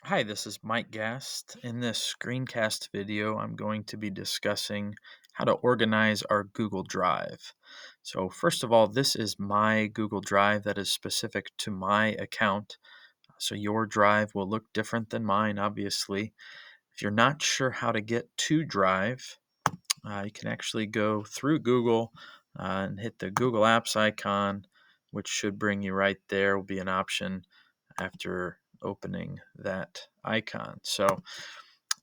Hi, this is Mike Gast. In this screencast video, I'm going to be discussing how to organize our Google Drive. So, first of all, this is my Google Drive that is specific to my account. So, your drive will look different than mine, obviously. If you're not sure how to get to Drive, you can actually go through Google and hit the Google Apps icon, which should bring you right there. Will be an option after opening that icon. So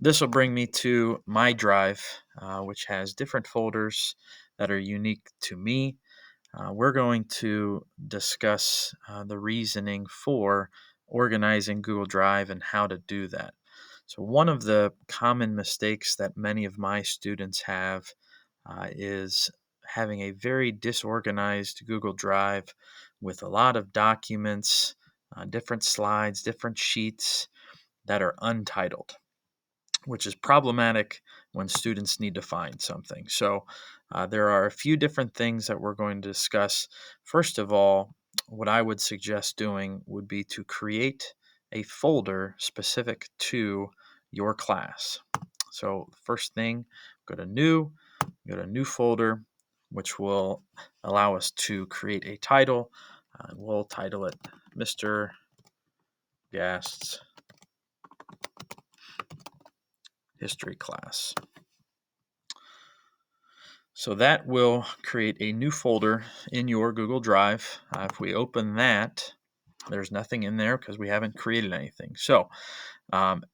this will bring me to my drive, which has different folders that are unique to me. We're going to discuss the reasoning for organizing Google Drive and how to do that. So, one of the common mistakes that many of my students have is having a very disorganized Google Drive with a lot of documents, different slides, different sheets that are untitled, which is problematic when students need to find something. So, there are a few different things that we're going to discuss. First of all, what I would suggest doing would be to create a folder specific to your class. So, first thing, go to New folder, which will allow us to create a title. We'll title it Mr. Gast's History Class. So that will create a new folder in your Google Drive. If we open that, there's nothing in there because we haven't created anything. So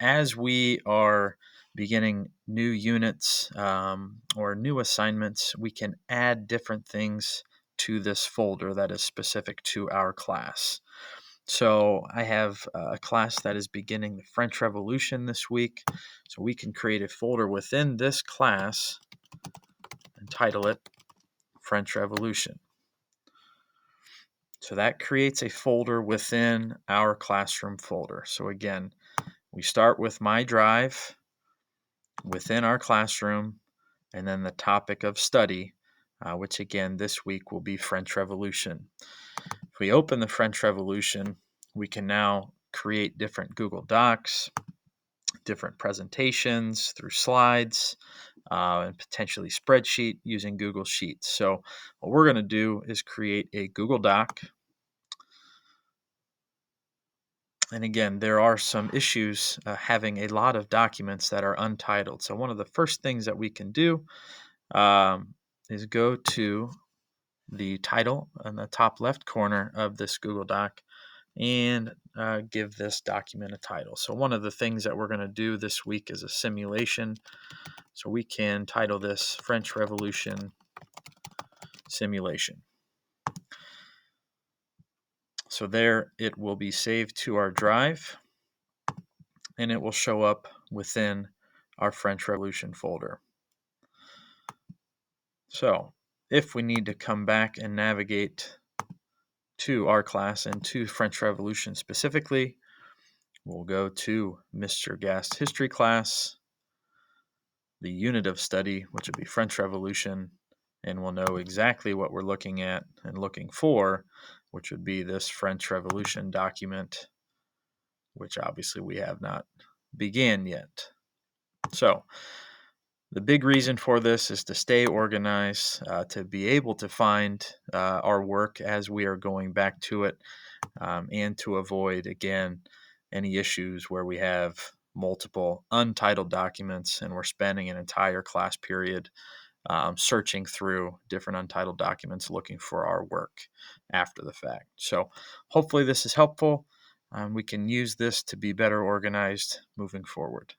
as we are beginning new units or new assignments, we can add different things to this folder that is specific to our class. So I have a class that is beginning the French Revolution this week. So we can create a folder within this class and title it French Revolution. So that creates a folder within our classroom folder. So again, we start with my drive within our classroom, and then the topic of study, which again this week will be French Revolution. If we open the French Revolution, we can now create different Google Docs, different presentations through slides, and potentially spreadsheet using Google Sheets. So what we're going to do is create a Google Doc. And again, there are some issues having a lot of documents that are untitled. So one of the first things that we can do is go to the title in the top left corner of this Google Doc and give this document a title. So one of the things that we're going to do this week is a simulation. So we can title this French Revolution Simulation. So there it will be saved to our drive, and it will show up within our French Revolution folder. So if we need to come back and navigate to our class and to French Revolution specifically, we'll go to Mr. Gast's History Class, the unit of study, which will be French Revolution, and we'll know exactly what we're looking at and looking for, which would be this French Revolution document, which obviously we have not began yet. So the big reason for this is to stay organized, to be able to find our work as we are going back to it, and to avoid, again, any issues where we have multiple untitled documents and we're spending an entire class period searching through different untitled documents looking for our work after the fact. So hopefully this is helpful. We can use this to be better organized moving forward.